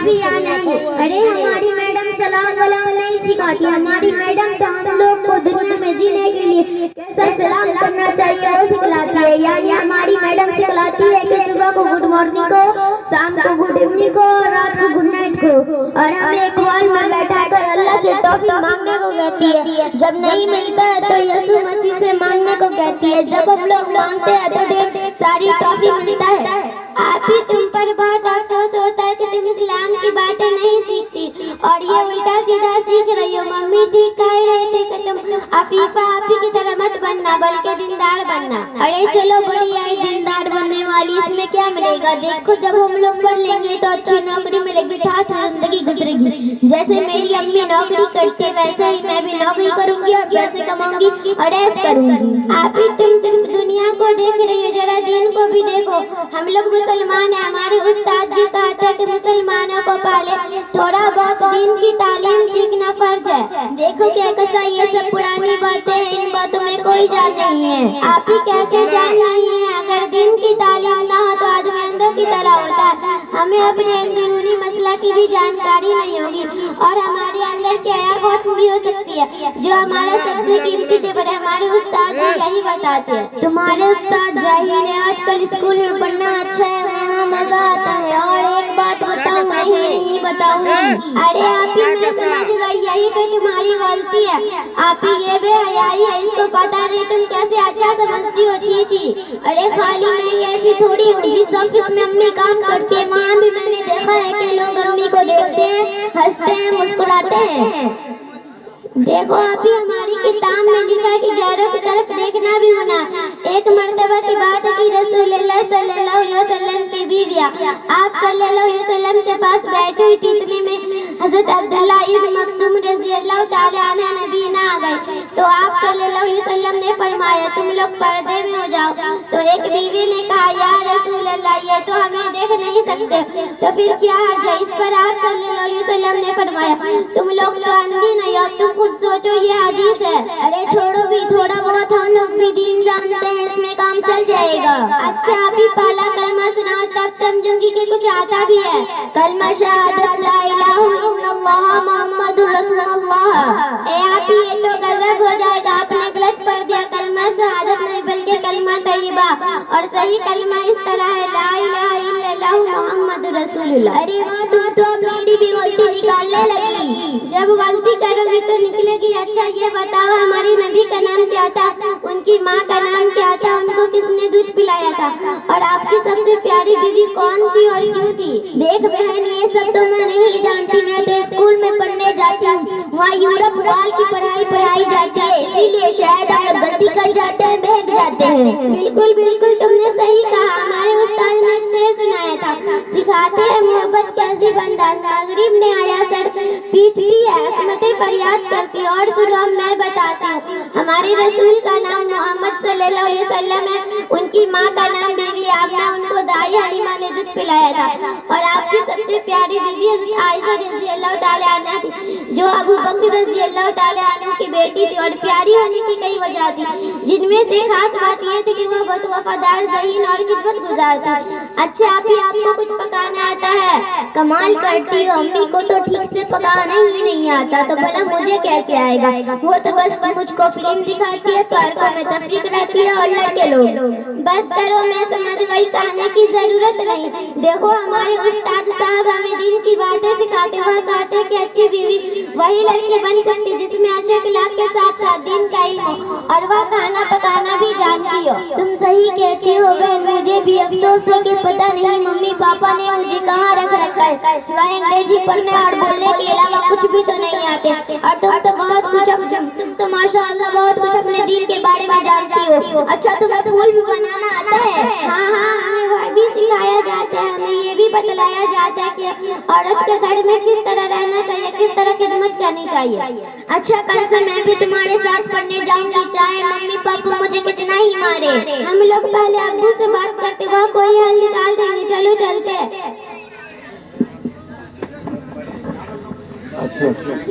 भी या नहीं? अरे हमारी मैडम सलाम वलाम नहीं सिखाती, हमारी मैडम तो हम लोग को दुनिया में जीने के लिए कैसा सलाम करना चाहिए वो सिखलाती है। यानी हमारी मैडम सिखलाती है कि सुबह को गुड मॉर्निंग को, शाम को गुड इवनिंग को और रात को गुड नाइट को। और हमें एक हॉल में बैठा कर अल्लाह से टॉफी मांगने को कहती है, जब नहीं मिलता है तो यीशु मसीह से मांगने को कहती है, जब हम लोग मांगते हैं तो ढेर सारी टॉफी मिलता है। आप ही तुम पर बहुत अफसोस होता है कि तुम इस्लाम की बातें नहीं सीखती और ये उल्टा सीधा सीख रही हो। मम्मी ठीक कह रहे थे कि तुम अफीफा आपी की तरह मत बनना बल्कि दीनदार बनना। अरे चलो बड़ी आई दीनदार बनने वाली, इसमें क्या मिलेगा? देखो जब हम लोग पढ़ लेंगे तो अच्छी नौकरी मिलेगी, ठास जिंदगी गुजरेगी। जैसे मेरी अम्मी नौकरी करती है वैसे ही मैं भी नौकरी करूंगी और पैसे कमाऊंगी और ऐश करूंगी। आप ही तुम सिर्फ दुनिया को देख रही हो, जरा दीन को भी देखो। हम लोग मुसलमान हैं, हमारे उस्ताद जी कहते हैं कि मुसलमानों को पहले थोड़ा बहुत दीन की तालीम सीखना फर्ज है। देखो क्या कैसा ये सब पुरानी बातें हैं, इन बातों में कोई जान नहीं है। आप ही कैसे जान नहीं है? अगर दीन की तालीम ना हो तो आदमी अंधों की तरह होता है। हमें अपने अंदरूनी मसला की भी जानकारी नहीं होगी और हमारे अंदर की हयात भी हो सकती है जो हमारा सबसे कीमती जेवर है। हमारे उस्ताद जी यही बताते हैं। तुम्हारे उस्ताद जाहिल है, आजकल स्कूल में पढ़ना अच्छा है, वहाँ मजा आता है। और एक बात बताऊं? नहीं बताऊंगी। अरे आप ही मैं समझ गई, यही तो तुम्हारी गलती है। आप ही ये बेहयाई है, इसको पता नहीं तुम कैसे अच्छा समझती हो। छी छी। अरे खाली मैं ही ऐसी थोड़ी हूँ, जिस ऑफिस में अम्मी काम करती है वहाँ भी मैंने देखा है कि लोग अम्मी को देखते हैं, हंसते हैं, मुस्कुराते हैं। देखो अभी हमारी किताब में लिखा है कि गैरों की तरफ देखना भी गुनाह। एक मर्तबा की बात है कि रसूलुल्लाह सल्लल्लाहु अलैहि वसल्लम की बीवियां आप सल्लल्लाहु अलैहि वसल्लम के पास बैठी हुई थी। इतने में हजरत अब्दुल्ला इब्न मक्तूम रज़ियल्लाहु ताला अन्हु नबी ना आ गए तो आप सल्लल्लाहु अलैहि वसल्लम ने फरमाया तुम लोग पर्दे में हो जाओ। तो एक बीवी ने कहा या रसूलल्लाह ये तो हमें देख नहीं सकते, तो फिर क्या हर्ज है? इस पर आप सल्लल्लाहु अलैहि वसल्लम ने फरमाया तुम लोग तो अंधी नहीं, अब तुम खुद सोचो, ये हदीस है। अरे छोड़ो भी, थोड़ा बहुत हम लोग भी दीन जानते हैं, इसमें काम चल जाएगा। अच्छा अभी पहला कलमा सुनाओ तब समझूंगी कि कुछ आता भी है। कलमा शहादत ला इलाहा इल्लल्लाह मुहम्मदुर रसूलुल्लाह। ए आप ये तो गजब हो जाएगा, आपने गलत पढ़ दिया। कलमा शहादत नहीं बल्कि कलमा तैयबा, और सही कलमा इस तरह है ला इलाहा इल्लल्लाह मुहम्मदुर रसूलुल्लाह। अरे वाह, तुम तो मेरी भी गलती निकालने लगी। जब गलती करोगी तो निकलेगी। अच्छा ये बताओ हमारी नबी का नाम क्या था, उनकी माँ का नाम क्या था, उनको किसने दूध पिलाया था, और आपकी सबसे प्यारी बीवी कौन थी और क्यों थी? देख बहन ये सब तो मैं नहीं जानती, मैं तो स्कूल में पढ़ने जाती हूँ, वहाँ यूरोप वाल की पढ़ाई जाती है, इसीलिए शायद हम लोग गलती कर जाते हैं, बहक जाते हैं। बिल्कुल बिल्कुल तुमने सही कहा। हमारे उस्ताद ने एक शेर सुनाया था, सिखाते हैं मोहब्बत कैसी बंदा, मगरिब ने आया सर पीटती है, असमतें फरियाद करती है। और सुनो मैं बताती हूँ, हमारे रसूल का नाम मोहम्मद सल्लल्लाहु अलैहि वसल्लम है, उनकी माँ का नाम बीवी आमना, उनको दाई हलीमा ने दूध पिलाया था, और आपकी सबसे प्यारी बीवी हज़रत आयशा रज़ियल्लाहु ताला अन्हा थी जो अबू बकर रज़ियल्लाहु ताला अन्हु की बेटी थी। और प्यारी होने की कई वजह थी, जिनमें से खास बात यह थी कि वो बहुत वफादार, ज़हीन और खिदमत गुजार थी। अच्छा आपको कुछ पकाना आता है? कमाल करती हो, अम्मी को तो ठीक से पकाना ही नहीं आता, तो भला मुझे कैसे आएगा? वो तो बस मुझको फिल्म दिखाती है, पार्कों में तफरीक रहती है और लड़के लोग। बस करो, मैं समझ गई, कहने की जरूरत नहीं। देखो हमारे उस्ताद साहब हमें दीन की बातें सिखाते हुए कहते हैं कि अच्छी बीवी वही लड़की बन सकती जिसमें अच्छे अखलाक के साथ साथ दीन का इल्म हो और वह खाना पकाना भी जानती हो। तुम सही कहती हो बहन, मुझे भी अफसोस है कि पता नहीं मम्मी पापा ने मुझे कहाँ रख रखा है, सिवाय अंग्रेजी पढ़ने और बोलने के अलावा कुछ भी तो नहीं आते। और तुम तो बहुत कुछ, तुम तो माशाअल्लाह बहुत कुछ अपने दीन के बारे में जानती हो। अच्छा तुम्हें फूल भी बनाना आता है? हाँ हमें वह भी सिखाया जाता है, हमें ये भी बतलाया जाता है कि औरत के घर में किस तरह रहना चाहिए, किस तरह खिदमत करनी चाहिए। अच्छा कल से मैं भी तुम्हारे साथ पढ़ने जाऊंगी, चाहे मम्मी पापा मुझे कितना ही मारे। हम लोग पहले अब्बू से बात करते हुआ कोई हल निकाल देंगे, चलो चलते हैं।